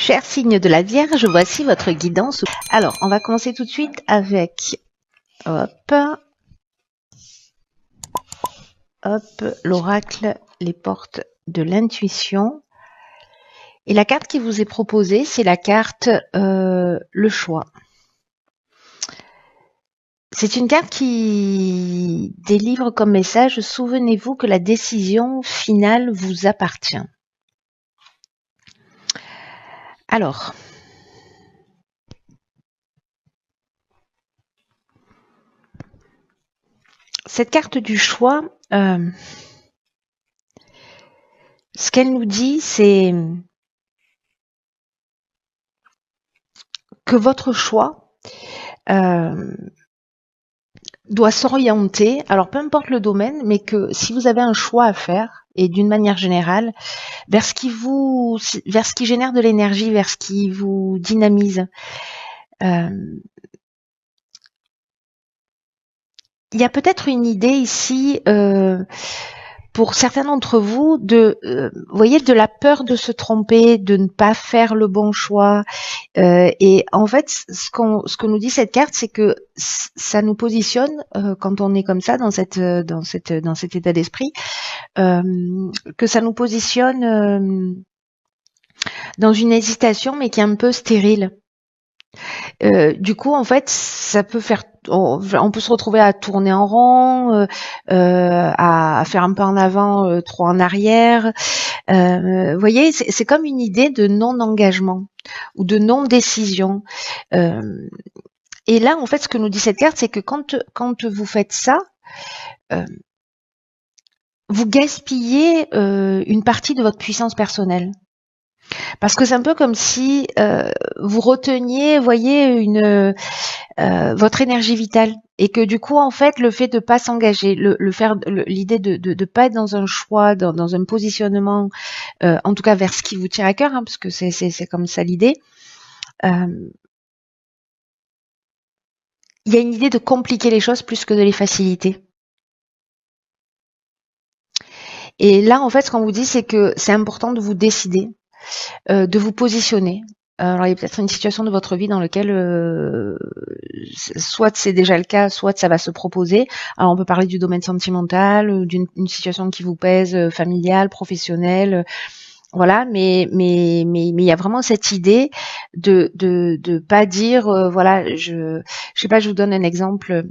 Cher signe de la Vierge, voici votre guidance. Alors, on va commencer tout de suite avec, hop, l'oracle, les portes de l'intuition. Et la carte qui vous est proposée, c'est la carte le choix. C'est une carte qui délivre comme message, souvenez-vous que la décision finale vous appartient. Alors, cette carte du choix, ce qu'elle nous dit, c'est que votre choix doit s'orienter, alors peu importe le domaine, mais que si vous avez un choix à faire, et d'une manière générale, vers ce qui génère de l'énergie, vers ce qui vous dynamise. Il y a peut-être une idée ici, pour certains d'entre vous, voyez, de la peur de se tromper, de ne pas faire le bon choix. Et en fait, ce que nous dit cette carte, c'est que ça nous positionne quand on est comme ça dans cet état d'esprit, que ça nous positionne dans une hésitation, mais qui est un peu stérile. Du coup, en fait, ça peut faire, on peut se retrouver à tourner en rond, à faire un pas en avant, trois en arrière. Vous voyez, c'est comme une idée de non-engagement ou de non-décision. Et là, en fait, ce que nous dit cette carte, c'est que quand vous faites ça, vous gaspillez une partie de votre puissance personnelle. Parce que c'est un peu comme si vous reteniez, voyez, votre énergie vitale, et que du coup, en fait, le fait de pas s'engager, l'idée de pas être dans un choix, dans un positionnement, en tout cas vers ce qui vous tient à cœur, hein, parce que c'est comme ça l'idée. Il y a une idée de compliquer les choses plus que de les faciliter. Et là, en fait, ce qu'on vous dit, c'est que c'est important de vous décider, de vous positionner. Alors, il y a peut-être une situation de votre vie dans laquelle soit c'est déjà le cas, soit ça va se proposer. Alors, on peut parler du domaine sentimental, d'une situation qui vous pèse, familiale, professionnelle, voilà. Mais il y a vraiment cette idée de pas dire, voilà, je sais pas, je vous donne un exemple.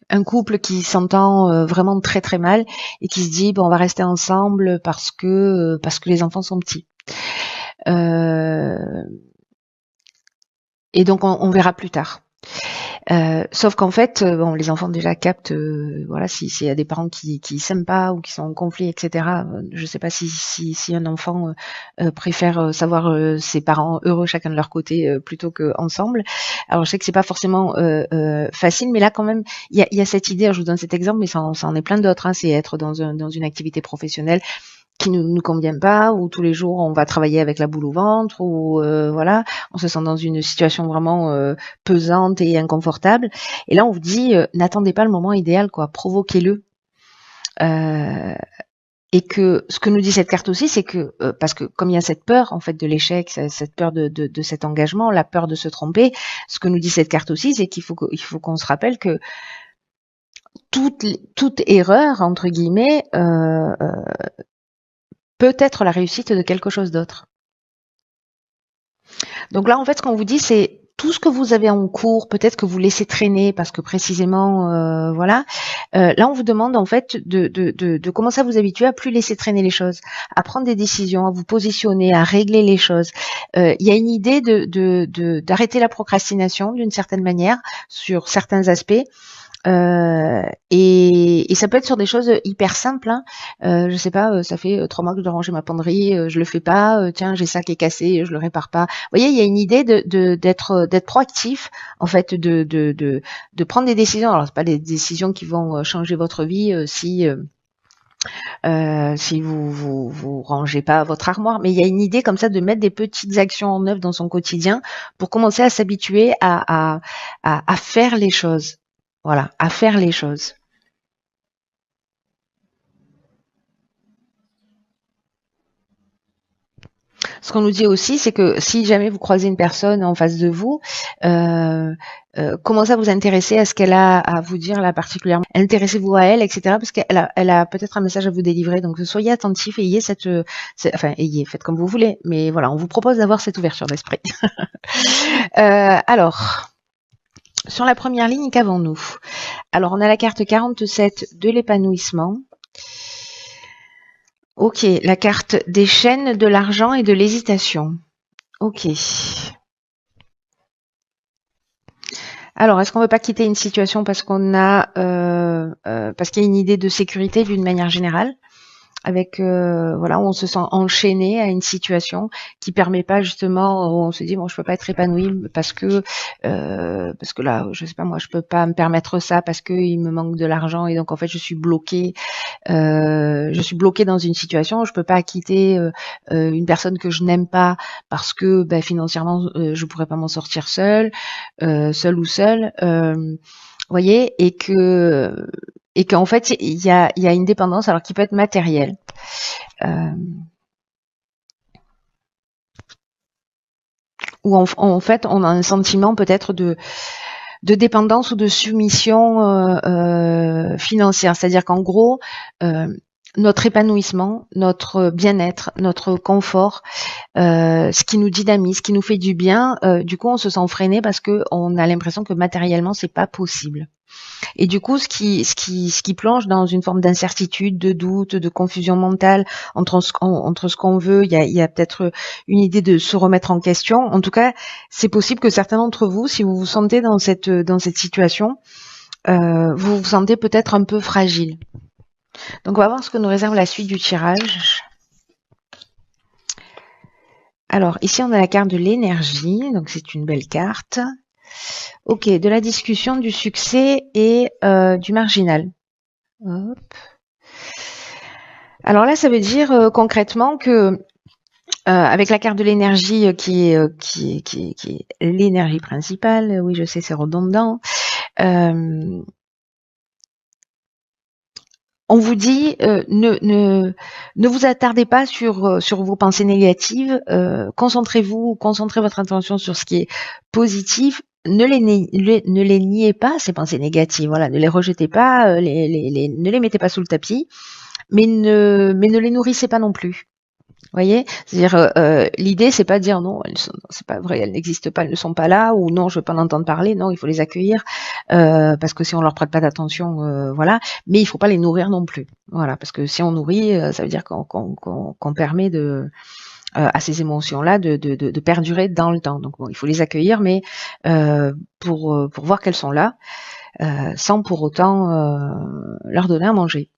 Un couple qui s'entend vraiment très très mal et qui se dit bon, on va rester ensemble parce que les enfants sont petits. Et donc on verra plus tard. Sauf qu'en fait, bon, les enfants déjà captent, voilà, s'il y a des parents qui s'aiment pas ou qui sont en conflit, etc. Je sais pas si un enfant préfère savoir ses parents heureux chacun de leur côté plutôt que ensemble. Alors je sais que c'est pas forcément facile, mais là quand même, il y a cette idée. Je vous donne cet exemple, mais ça en est plein d'autres. Hein, c'est être dans une activité professionnelle qui ne nous convient pas, où tous les jours on va travailler avec la boule au ventre, ou voilà, on se sent dans une situation vraiment pesante et inconfortable. Et là, on vous dit, n'attendez pas le moment idéal, quoi, provoquez-le. Et que ce que nous dit cette carte aussi, c'est que parce que comme il y a cette peur en fait de l'échec, cette peur de cet engagement, la peur de se tromper, ce que nous dit cette carte aussi, c'est qu'il faut qu'on se rappelle que toute erreur entre guillemets peut être la réussite de quelque chose d'autre. Donc là, en fait, ce qu'on vous dit, c'est tout ce que vous avez en cours, peut-être que vous laissez traîner parce que précisément, voilà. Là, on vous demande en fait de commencer à vous habituer à plus laisser traîner les choses, à prendre des décisions, à vous positionner, à régler les choses. Il y a une idée d'arrêter la procrastination d'une certaine manière sur certains aspects. Et ça peut être sur des choses hyper simples. Hein. Je sais pas, ça fait 3 mois que je dois ranger ma penderie, je le fais pas. Tiens, j'ai ça qui est cassé, je le répare pas. Vous voyez, il y a une idée d'être proactif, en fait, de prendre des décisions. Alors c'est pas des décisions qui vont changer votre vie si vous rangez pas votre armoire, mais il y a une idée comme ça de mettre des petites actions en œuvre dans son quotidien pour commencer à s'habituer à faire les choses. Voilà, à faire les choses. Ce qu'on nous dit aussi, c'est que si jamais vous croisez une personne en face de vous, commencez à vous intéresser à ce qu'elle a à vous dire là particulièrement. Intéressez-vous à elle, etc. Parce elle a peut-être un message à vous délivrer. Donc soyez attentifs et ayez faites comme vous voulez. Mais voilà, on vous propose d'avoir cette ouverture d'esprit. Alors, sur la première ligne, qu'avons-nous? Alors, on a la carte 47 de l'épanouissement. Ok, la carte des chaînes, de l'argent et de l'hésitation. Ok. Alors, est-ce qu'on ne veut pas quitter une situation parce qu'on a parce qu'il y a une idée de sécurité d'une manière générale, avec voilà, où on se sent enchaîné à une situation qui permet pas justement, où on se dit bon, je peux pas être épanoui parce que là, je sais pas moi, je peux pas me permettre ça parce que il me manque de l'argent et donc en fait je suis bloquée dans une situation, je peux pas quitter une personne que je n'aime pas parce que financièrement je pourrais pas m'en sortir seule ou seule, voyez, et qu'en fait il y a une dépendance alors qui peut être matérielle. Où en fait on a un sentiment peut-être de dépendance ou de soumission financière, c'est-à-dire qu'en gros notre épanouissement, notre bien-être, notre confort, ce qui nous dynamise, ce qui nous fait du bien, du coup on se sent freiné parce que on a l'impression que matériellement c'est pas possible. Et du coup, ce qui plonge dans une forme d'incertitude, de doute, de confusion mentale entre ce qu'on veut, il y a peut-être une idée de se remettre en question. En tout cas, c'est possible que certains d'entre vous, si vous vous sentez dans cette situation, vous vous sentez peut-être un peu fragile. Donc, on va voir ce que nous réserve la suite du tirage. Alors, ici, on a la carte de l'énergie, donc c'est une belle carte. Ok, de la discussion, du succès et du marginal. Hop. Alors là, ça veut dire concrètement que avec la carte de l'énergie qui est l'énergie principale, oui, je sais, c'est redondant. On vous dit ne vous attardez pas sur vos pensées négatives. Concentrez votre attention sur ce qui est positif. Ne les niez pas, ces pensées négatives. Voilà, ne les rejetez pas, ne les mettez pas sous le tapis, mais ne les nourrissez pas non plus. Voyez, c'est-à-dire l'idée c'est pas de dire non, c'est pas vrai, elles n'existent pas, elles ne sont pas là, ou non, je veux pas en entendre parler. Non, il faut les accueillir parce que si on leur prête pas d'attention, voilà. Mais il faut pas les nourrir non plus, voilà, parce que si on nourrit, ça veut dire qu'on permet à ces émotions-là de perdurer dans le temps. Donc bon, il faut les accueillir, mais pour voir qu'elles sont là, sans pour autant leur donner à manger.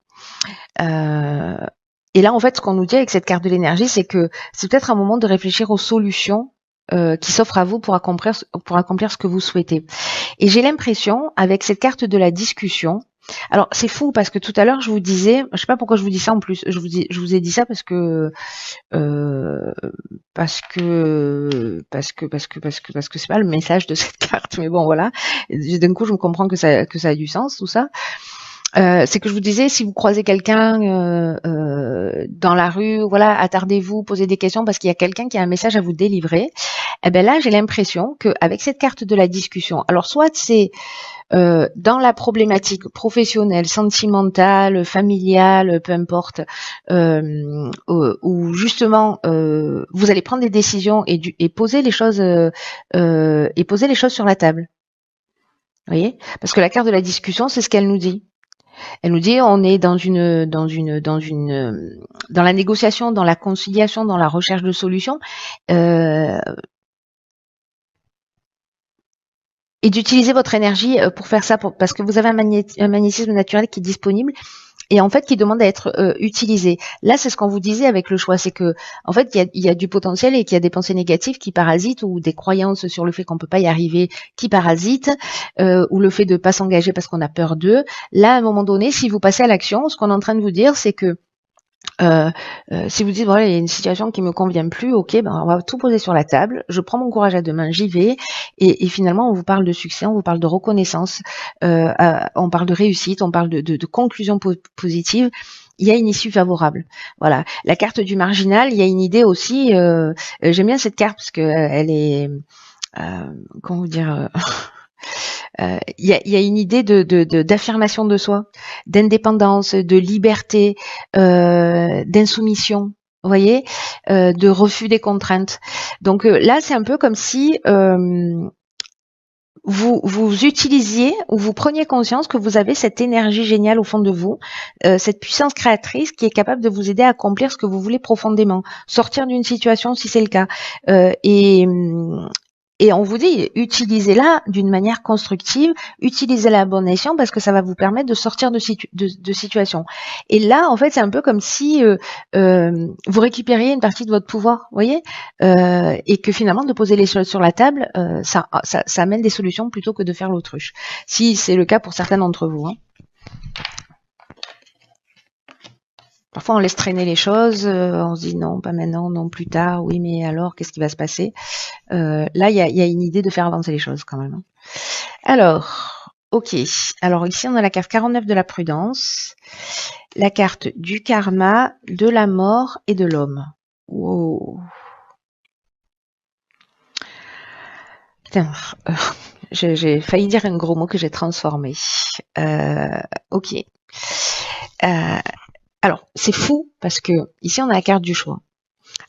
Et là, en fait, ce qu'on nous dit avec cette carte de l'énergie, c'est que c'est peut-être un moment de réfléchir aux solutions qui s'offrent à vous pour accomplir ce que vous souhaitez. Et j'ai l'impression, avec cette carte de la discussion, alors c'est fou parce que tout à l'heure je vous disais, je sais pas pourquoi je vous dis ça en plus, je vous ai dit ça parce que c'est pas le message de cette carte, mais bon voilà. D'un coup je me comprends que ça a du sens tout ça. C'est que je vous disais, si vous croisez quelqu'un dans la rue, voilà, attardez-vous, posez des questions parce qu'il y a quelqu'un qui a un message à vous délivrer. Et ben là, j'ai l'impression qu'avec cette carte de la discussion, alors soit c'est dans la problématique professionnelle, sentimentale, familiale, peu importe, où justement vous allez prendre des décisions et poser les choses sur la table. Vous voyez, parce que la carte de la discussion, c'est ce qu'elle nous dit. Elle nous dit on est dans la négociation, dans la conciliation, dans la recherche de solutions, et d'utiliser votre énergie pour faire ça, parce que vous avez un magnétisme naturel qui est disponible et en fait qui demande à être utilisé. Là, c'est ce qu'on vous disait avec le choix, c'est que en fait il y a du potentiel et qu'il y a des pensées négatives qui parasitent ou des croyances sur le fait qu'on peut pas y arriver qui parasitent, ou le fait de pas s'engager parce qu'on a peur d'eux. Là, à un moment donné, si vous passez à l'action, ce qu'on est en train de vous dire, c'est que si vous dites voilà, il y a une situation qui me convient plus, ok, on va tout poser sur la table, je prends mon courage à deux mains, j'y vais, et finalement on vous parle de succès, on vous parle de reconnaissance, on parle de réussite, on parle de conclusion positive, il y a une issue favorable. Voilà. La carte du marginal, il y a une idée aussi. J'aime bien cette carte parce que elle est, comment vous dire. Il y a une idée d'affirmation de soi, d'indépendance, de liberté, d'insoumission. Vous voyez, de refus des contraintes. Donc là, c'est un peu comme si vous utilisiez ou vous preniez conscience que vous avez cette énergie géniale au fond de vous, cette puissance créatrice qui est capable de vous aider à accomplir ce que vous voulez profondément, sortir d'une situation si c'est le cas. Et on vous dit, utilisez-la d'une manière constructive, utilisez-la à bon escient parce que ça va vous permettre de sortir de situation. Et là, en fait, c'est un peu comme si vous récupériez une partie de votre pouvoir, vous voyez, et que finalement, de poser les choses sur la table, ça amène des solutions plutôt que de faire l'autruche. Si c'est le cas pour certains d'entre vous. Hein. Parfois, on laisse traîner les choses, on se dit non, pas maintenant, non, plus tard, oui, mais alors, qu'est-ce qui va se passer? Là, il y a une idée de faire avancer les choses quand même. Hein. Alors, ok. Alors ici, on a la carte 49 de la prudence, la carte du karma, de la mort et de l'homme. Wow. Putain, j'ai failli dire un gros mot que j'ai transformé. Ok. Alors, c'est fou parce que ici, on a la carte du choix.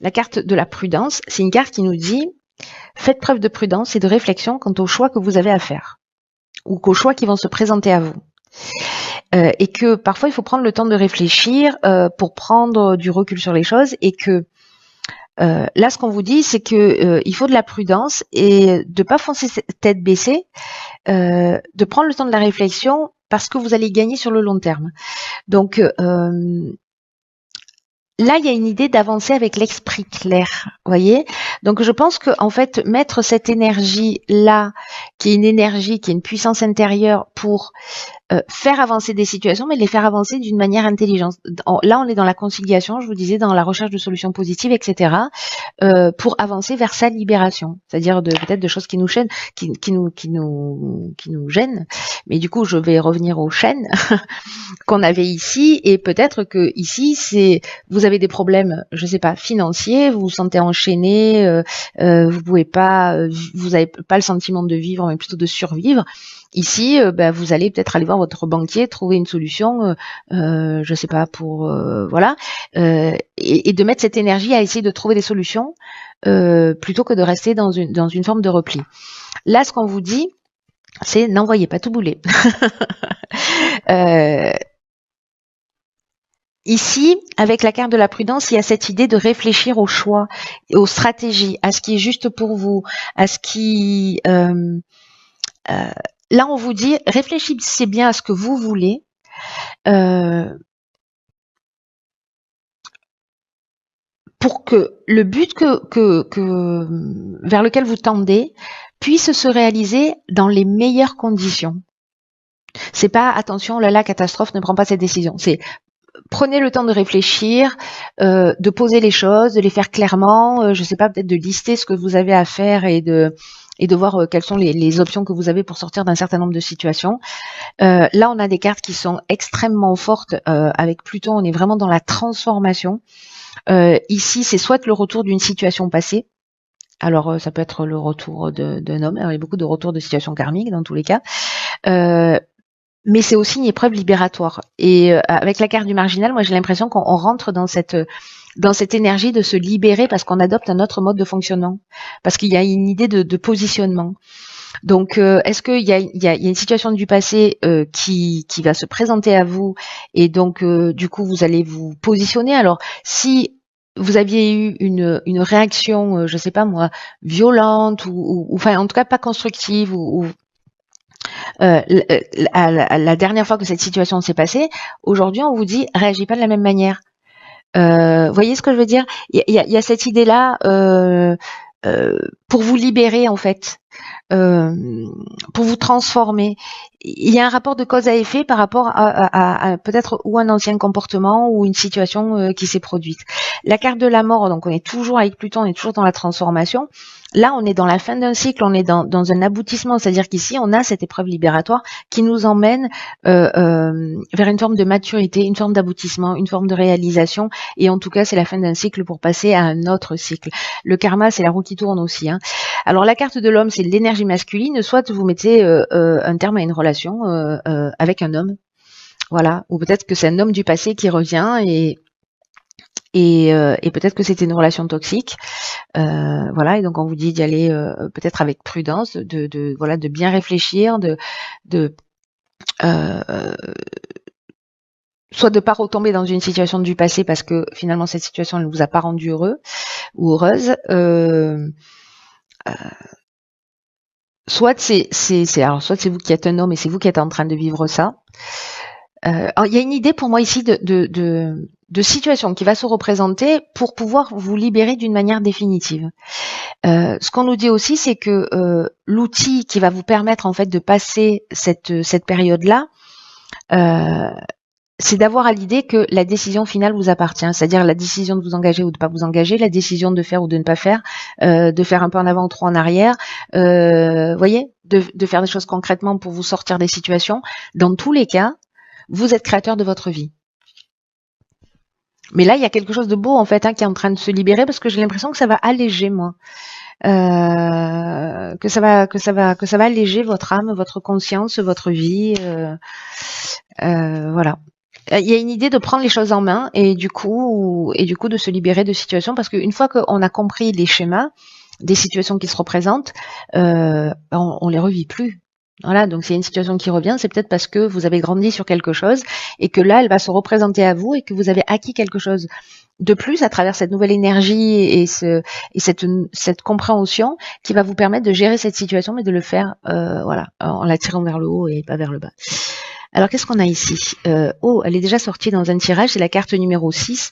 La carte de la prudence, c'est une carte qui nous dit faites preuve de prudence et de réflexion quant aux choix que vous avez à faire ou qu'aux choix qui vont se présenter à vous. Et que parfois, il faut prendre le temps de réfléchir pour prendre du recul sur les choses et que là, ce qu'on vous dit, c'est que il faut de la prudence et de pas foncer tête baissée, de prendre le temps de la réflexion parce que vous allez gagner sur le long terme. Donc là, il y a une idée d'avancer avec l'esprit clair, voyez. Donc je pense que en fait mettre cette énergie là, qui est une énergie, qui est une puissance intérieure pour faire avancer des situations, mais les faire avancer d'une manière intelligente. Là, on est dans la conciliation, je vous disais, dans la recherche de solutions positives, etc., pour avancer vers sa libération, c'est-à-dire peut-être de choses qui nous gênent, qui nous gênent. Mais du coup, je vais revenir aux chaînes qu'on avait ici, et peut-être que ici, vous avez des problèmes, je sais pas, financiers, vous vous sentez enchaîné, vous pouvez pas, vous avez pas le sentiment de vivre, mais plutôt de survivre. Ici, vous allez peut-être aller voir votre banquier, trouver une solution, je sais pas, pour voilà, et de mettre cette énergie à essayer de trouver des solutions plutôt que de rester dans une forme de repli. Là, ce qu'on vous dit, c'est n'envoyez pas tout bouler. Ici, avec la carte de la prudence, il y a cette idée de réfléchir aux choix, aux stratégies, à ce qui est juste pour vous, à ce qui là, on vous dit, réfléchissez bien à ce que vous voulez. Pour que le but vers lequel vous tendez puisse se réaliser dans les meilleures conditions. C'est pas attention, là, catastrophe, ne prends pas cette décision. C'est prenez le temps de réfléchir, de poser les choses, de les faire clairement. Je sais pas, peut-être de lister ce que vous avez à faire et de voir quelles sont les options que vous avez pour sortir d'un certain nombre de situations. Là, on a des cartes qui sont extrêmement fortes. Avec Pluton, on est vraiment dans la transformation. Ici, c'est soit le retour d'une situation passée. Alors, ça peut être le retour d'un homme. Alors, il y a beaucoup de retours de situations karmiques dans tous les cas. Mais c'est aussi une épreuve libératoire. Et avec la carte du marginal, moi, j'ai l'impression qu'on rentre dans cette énergie de se libérer parce qu'on adopte un autre mode de fonctionnement, parce qu'il y a une idée de positionnement. Donc, est-ce qu'il y a une situation du passé qui va se présenter à vous et donc du coup vous allez vous positionner. Alors, si vous aviez eu une réaction, je sais pas moi, violente ou enfin en tout cas pas constructive ou la dernière fois que cette situation s'est passée, aujourd'hui on vous dit réagis pas de la même manière. Voyez ce que je veux dire? Il y a cette idée-là pour vous libérer en fait. pour vous transformer. Il y a un rapport de cause à effet par rapport à peut-être ou un ancien comportement ou une situation qui s'est produite. La carte de la mort, donc on est toujours avec Pluton, on est toujours dans la transformation. Là, on est dans la fin d'un cycle, on est dans un aboutissement, c'est-à-dire qu'ici, on a cette épreuve libératoire qui nous emmène vers une forme de maturité, une forme d'aboutissement, une forme de réalisation, et en tout cas, c'est la fin d'un cycle pour passer à un autre cycle. Le karma, c'est la roue qui tourne aussi. Alors, la carte de l'homme, c'est l'énergie masculine, soit vous mettez un terme à une relation avec un homme, voilà, ou peut-être que c'est un homme du passé qui revient et peut-être que c'était une relation toxique, voilà. Et donc on vous dit d'y aller peut-être avec prudence, de bien réfléchir, soit de pas retomber dans une situation du passé parce que finalement cette situation ne vous a pas rendu heureux ou heureuse. Soit c'est vous qui êtes un homme et c'est vous qui êtes en train de vivre ça. Il y a une idée pour moi ici de situation qui va se représenter pour pouvoir vous libérer d'une manière définitive. Ce qu'on nous dit aussi, c'est que l'outil qui va vous permettre en fait de passer cette période-là, c'est d'avoir à l'idée que la décision finale vous appartient, c'est-à-dire la décision de vous engager ou de ne pas vous engager, la décision de faire ou de ne pas faire, de faire un peu en avant ou trop en arrière, voyez, de faire des choses concrètement pour vous sortir des situations. Dans tous les cas, vous êtes créateur de votre vie. Mais là, il y a quelque chose de beau en fait qui est en train de se libérer parce que j'ai l'impression que ça va alléger moi. Que ça va alléger votre âme, votre conscience, votre vie, voilà. Il y a une idée de prendre les choses en main et du coup de se libérer de situations parce qu'une fois qu'on a compris les schémas des situations qui se représentent, on les revit plus. Voilà, donc s'il y a une situation qui revient, c'est peut-être parce que vous avez grandi sur quelque chose et que là, elle va se représenter à vous et que vous avez acquis quelque chose de plus à travers cette nouvelle énergie et cette compréhension qui va vous permettre de gérer cette situation, mais de le faire voilà, en la tirant vers le haut et pas vers le bas. Alors, qu'est-ce qu'on a ici elle est déjà sortie dans un tirage, c'est la carte numéro 6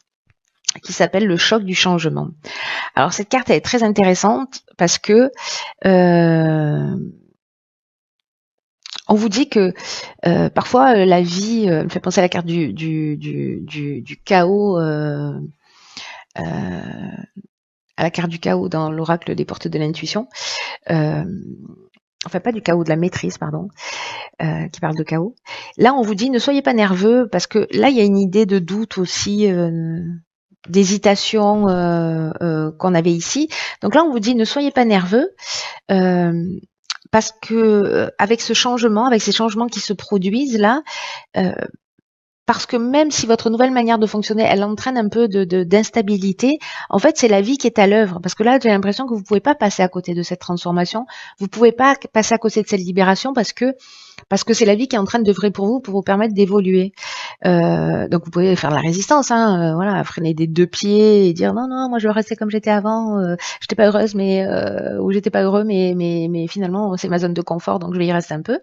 qui s'appelle le choc du changement. Alors, cette carte, elle est très intéressante parce que on vous dit que parfois la vie me fait penser à la carte du chaos, à la carte du chaos dans l'oracle des portes de l'intuition. Enfin, pas du chaos, de la maîtrise, pardon, qui parle de chaos. Là, on vous dit ne soyez pas nerveux parce que là, il y a une idée de doute aussi, d'hésitation qu'on avait ici. Donc là, on vous dit ne soyez pas nerveux. Parce que avec ce changement, avec ces changements qui se produisent là, parce que même si votre nouvelle manière de fonctionner, elle entraîne un peu d'instabilité, en fait, c'est la vie qui est à l'œuvre. Parce que là, j'ai l'impression que vous pouvez pas passer à côté de cette transformation, vous pouvez pas passer à côté de cette libération parce que c'est la vie qui est en train d'œuvrer pour vous permettre d'évoluer. Donc vous pouvez faire de la résistance, voilà, freiner des deux pieds et dire non, moi je veux rester comme j'étais avant, j'étais pas heureuse, ou j'étais pas heureux, mais finalement c'est ma zone de confort, donc je vais y rester un peu.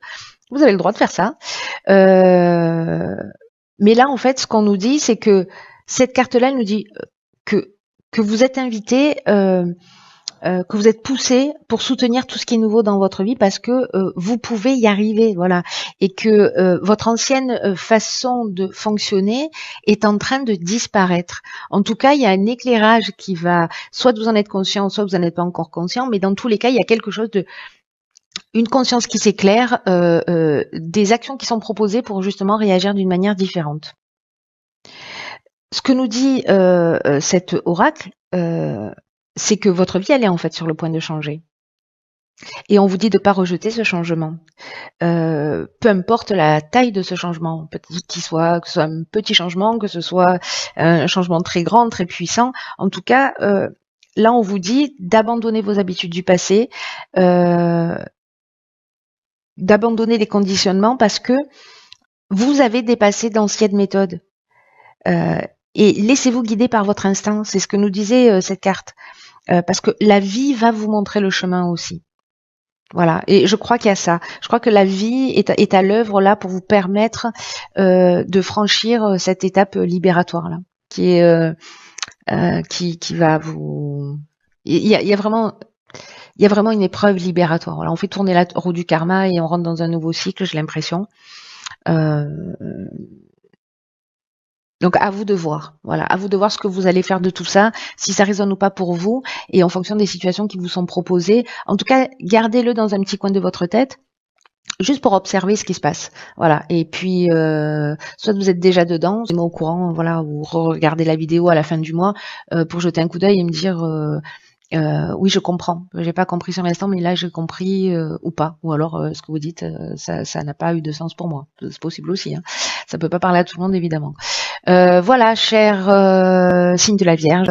Vous avez le droit de faire ça. Mais là, en fait, ce qu'on nous dit, c'est que cette carte-là, elle nous dit que vous êtes invité, que vous êtes poussé pour soutenir tout ce qui est nouveau dans votre vie parce que vous pouvez y arriver, voilà, et que votre ancienne façon de fonctionner est en train de disparaître. En tout cas, il y a un éclairage qui va, soit vous en êtes conscient, soit vous n'en êtes pas encore conscient, mais dans tous les cas, il y a quelque chose une conscience qui s'éclaire, des actions qui sont proposées pour justement réagir d'une manière différente. Ce que nous dit cet oracle, c'est que votre vie, elle est en fait sur le point de changer. Et on vous dit de ne pas rejeter ce changement. Peu importe la taille de ce changement, que ce soit un petit changement, que ce soit un changement très grand, très puissant. En tout cas, là, on vous dit d'abandonner vos habitudes du passé, d'abandonner les conditionnements parce que vous avez dépassé d'anciennes méthodes. Et laissez-vous guider par votre instinct, c'est ce que nous disait cette carte. Parce que la vie va vous montrer le chemin aussi. Voilà, et je crois qu'il y a ça. Je crois que la vie est à l'œuvre là pour vous permettre de franchir cette étape libératoire là, qui est qui va vous. Il y a vraiment il y a vraiment une épreuve libératoire. Voilà, on fait tourner la roue du karma et on rentre dans un nouveau cycle, j'ai l'impression. Donc à vous de voir, voilà, à vous de voir ce que vous allez faire de tout ça, si ça résonne ou pas pour vous, et en fonction des situations qui vous sont proposées. En tout cas, gardez-le dans un petit coin de votre tête, juste pour observer ce qui se passe, voilà. Et puis, soit vous êtes déjà dedans, vous êtes au courant, voilà, ou regardez la vidéo à la fin du mois pour jeter un coup d'œil et me dire. Oui, je comprends. J'ai pas compris sur l'instant, mais là j'ai compris ou pas. Ou alors ce que vous dites, ça n'a pas eu de sens pour moi. C'est possible aussi. Hein. Ça peut pas parler à tout le monde évidemment. Voilà, cher signe de la Vierge.